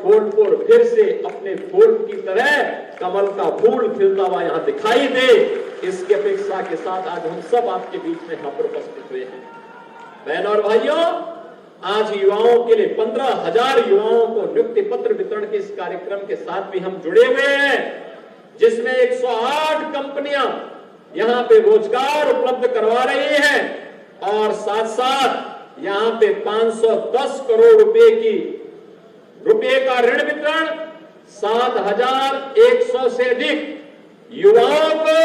फूलपुर फिर से अपने फूल की तरह कमल का फूल खिलता हुआ यहाँ दिखाई दे, इसकी अपेक्षा के साथ आज हम सब आपके बीच में यहाँ पर उपस्थित हुए हैं। बहनों और भाइयों, आज युवाओं के लिए 15,000 युवाओं को नियुक्ति पत्र वितरण के इस कार्यक्रम के साथ भी हम जुड़े हुए हैं, जिसमें 108 कंपनियां यहां पे रोजगार उपलब्ध करवा रही हैं और साथ साथ यहां पे 510 करोड़ रुपए का ऋण वितरण 7,100 से अधिक युवाओं को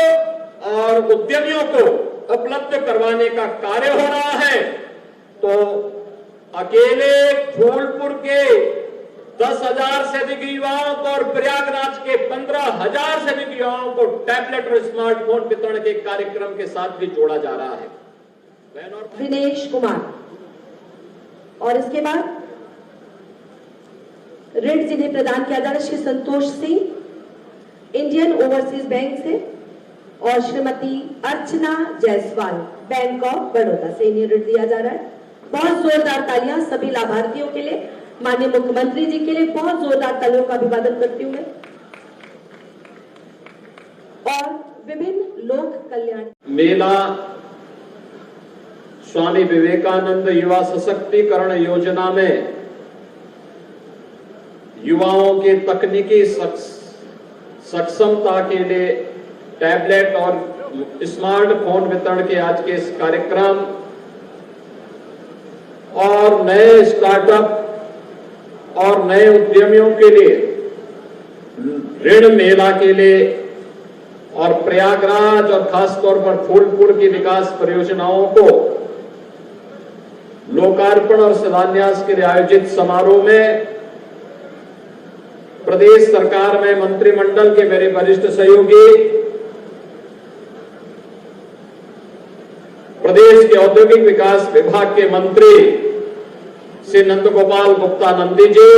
और उद्यमियों को उपलब्ध करवाने का कार्य हो रहा है। तो अकेले फूलपुर के 10,000 से अधिक युवाओं को और प्रयागराज के 15,000 से अधिक युवाओं को टैबलेट और स्मार्टफोन वितरण के कार्यक्रम के साथ भी जोड़ा जा रहा है। दिनेश कुमार और इसके बाद ऋण जिन्हें प्रदान किया जा रहा है Shri Santosh Singh Indian overseas bank से और श्रीमती अर्चना जायसवाल बैंक ऑफ बड़ौदा से इन्हें ऋण दिया जा रहा है। बहुत जोरदार तालियां सभी लाभार्थियों के लिए, माननीय मुख्यमंत्री जी के लिए बहुत जोरदार तालियों का अभिवादन करती हूँ। और विभिन्न लोक कल्याण मेला स्वामी विवेकानंद युवा सशक्तिकरण योजना में युवाओं के तकनीकी सक्षमता के लिए टैबलेट और स्मार्टफोन वितरण के आज के इस कार्यक्रम और नए स्टार्टअप और नए उद्यमियों के लिए ऋण मेला के लिए और प्रयागराज और खासतौर पर फूलपुर की विकास परियोजनाओं को लोकार्पण और शिलान्यास के लिए आयोजित समारोह में प्रदेश सरकार में मंत्रिमंडल के मेरे वरिष्ठ सहयोगी, प्रदेश के औद्योगिक विकास विभाग के मंत्री श्री नंदगोपाल गुप्ता नंदी जी,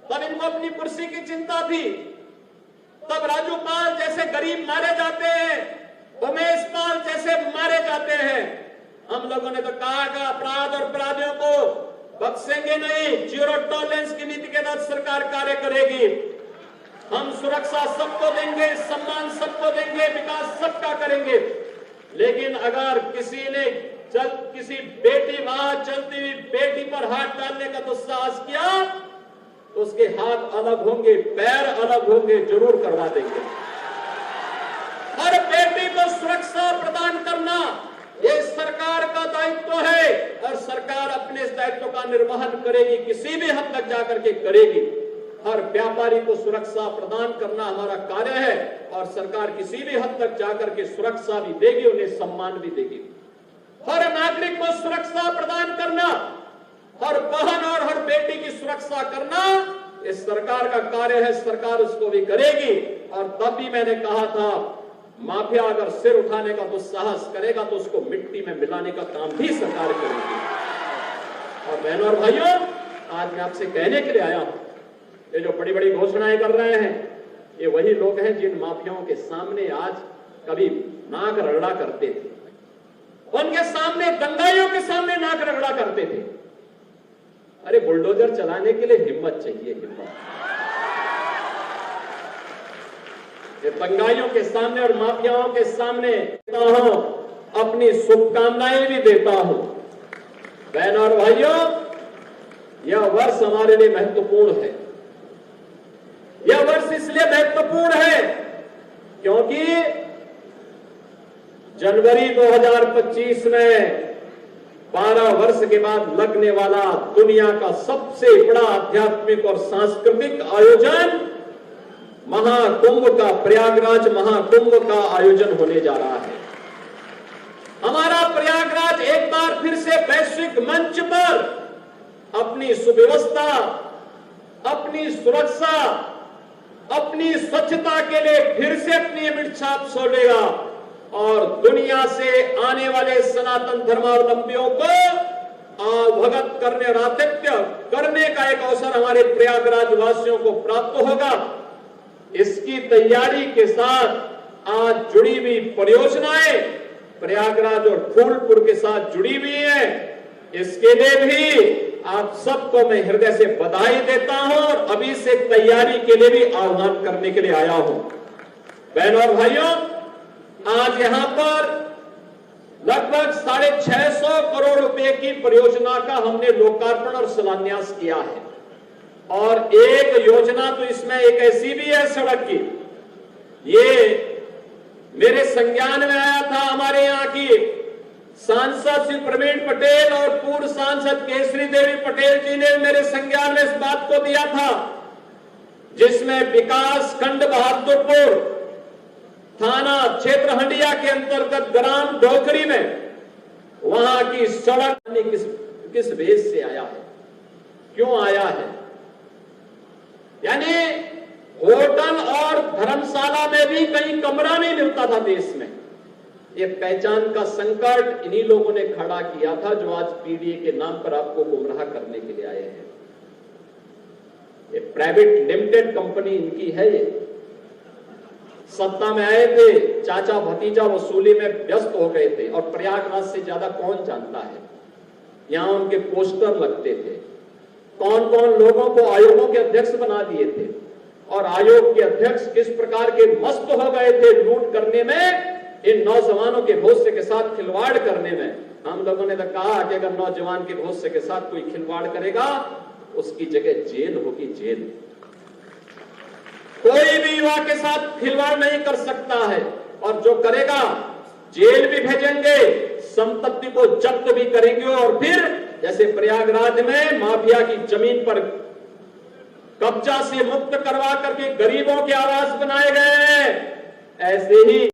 तब इनको अपनी कुर्सी की चिंता थी, तब राजू पाल जैसे गरीब मारे जाते हैं, उमेश पाल जैसे मारे जाते हैं। हम लोगों ने तो कहा कि अपराध और अपराधियों को बख्शेंगे नहीं, जीरो टॉलरेंस की नीति के तहत सरकार कार्य करेगी। हम सुरक्षा सबको देंगे, सम्मान सबको देंगे, विकास सबका करेंगे। लेकिन अगर किसी ने किसी बेटी वहां चलती हुई बेटी पर हाथ डालने का दुस्साहस किया तो उसके हाथ अलग होंगे, पैर अलग होंगे, जरूर करवा देंगे। हर बेटी को सुरक्षा प्रदान करना ये सरकार का दायित्व है और सरकार अपने इस दायित्व का निर्वहन करेगी, किसी भी हद तक जाकर के करेगी। हर व्यापारी को सुरक्षा प्रदान करना हमारा कार्य है और सरकार किसी भी हद तक जाकर के सुरक्षा भी देगी, उन्हें सम्मान भी देगी। हर नागरिक को सुरक्षा प्रदान करना, हर बहन और हर बेटी की सुरक्षा करना इस सरकार का कार्य है, सरकार उसको भी करेगी। और तब भी मैंने कहा था, माफिया अगर सिर उठाने का दुस्साहस करेगा तो उसको मिट्टी में मिलाने का काम भी सरकार करेगी। और बहनों और भाइयों, आज मैं आपसे कहने के लिए आया हूं, ये जो बड़ी बड़ी घोषणाएं कर रहे हैं, ये वही लोग हैं जिन माफियाओं के सामने आज कभी नाक रगड़ा करते थे, उनके सामने, दंगाइयों के सामने नाक रगड़ा करते थे। अरे बुलडोजर चलाने के लिए हिम्मत चाहिए, हिम्मत। ये दंगाइयों के सामने और माफियाओं के सामने देता हूं, अपनी शुभकामनाएं भी देता हूं। बहनों और भाइयों, यह वर्ष हमारे लिए महत्वपूर्ण है। यह वर्ष इसलिए महत्वपूर्ण है क्योंकि जनवरी 2025 में 12 वर्ष के बाद लगने वाला दुनिया का सबसे बड़ा आध्यात्मिक और सांस्कृतिक आयोजन महाकुंभ का, प्रयागराज महाकुंभ का आयोजन होने जा रहा है। हमारा प्रयागराज एक बार फिर से वैश्विक मंच पर अपनी सुव्यवस्था, अपनी सुरक्षा, अपनी स्वच्छता के लिए फिर से अपनी अमिट छाप छोड़ेगा और दुनिया से आने वाले सनातन धर्मावलंबियों को अवगत करने और आतिथ्य करने का एक अवसर हमारे प्रयागराज वासियों को प्राप्त होगा। इसकी तैयारी के साथ आज जुड़ी हुई परियोजनाएं प्रयागराज और फूलपुर के साथ जुड़ी हुई है। इसके लिए भी आप सबको मैं हृदय से बधाई देता हूं और अभी से तैयारी के लिए भी आह्वान करने के लिए आया हूं। बहनों और भाइयों, आज यहां पर लगभग 650 करोड़ रुपए की परियोजना का हमने लोकार्पण और शिलान्यास किया है। और एक योजना तो इसमें एक ऐसी भी है सड़क की, ये मेरे संज्ञान में आया था। हमारे यहाँ की सांसद श्री प्रवीण पटेल और पूर्व सांसद केसरी देवी पटेल जी ने मेरे संज्ञान में इस बात को दिया था, जिसमें विकास खंड बहादुरपुर थाना क्षेत्र हंडिया के अंतर्गत ग्राम डोकरी में वहां की सड़क किस वेश से आया है, क्यों आया है। यानी होटल और धर्मशाला में भी कहीं कमरा नहीं मिलता था देश में। ये पहचान का संकट इन्हीं लोगों ने खड़ा किया था, जो आज पीडीए के नाम पर आपको गुमराह करने के लिए आए हैं। ये प्राइवेट लिमिटेड कंपनी इनकी है। ये सत्ता में आए थे, चाचा भतीजा वसूली में व्यस्त हो गए थे, और प्रयागराज से ज्यादा कौन जानता है। यहां उनके पोस्टर लगते थे, कौन कौन लोगों को आयोगों के अध्यक्ष बना दिए थे, और आयोग के अध्यक्ष किस प्रकार के मस्त हो गए थे लूट करने में, इन नौजवानों के भविष्य के साथ खिलवाड़ करने में। हम लोगों ने तो कहा कि अगर नौजवान के भविष्य के साथ कोई खिलवाड़ करेगा, उसकी जगह जेल होगी, जेल। कोई भी युवा के साथ खिलवाड़ नहीं कर सकता है, और जो करेगा जेल भी भेजेंगे, संपत्ति को जब्त भी करेंगे, और फिर जैसे प्रयागराज में माफिया की जमीन पर कब्जा से मुक्त करवा करके गरीबों के आवास बनाए गए, ऐसे ही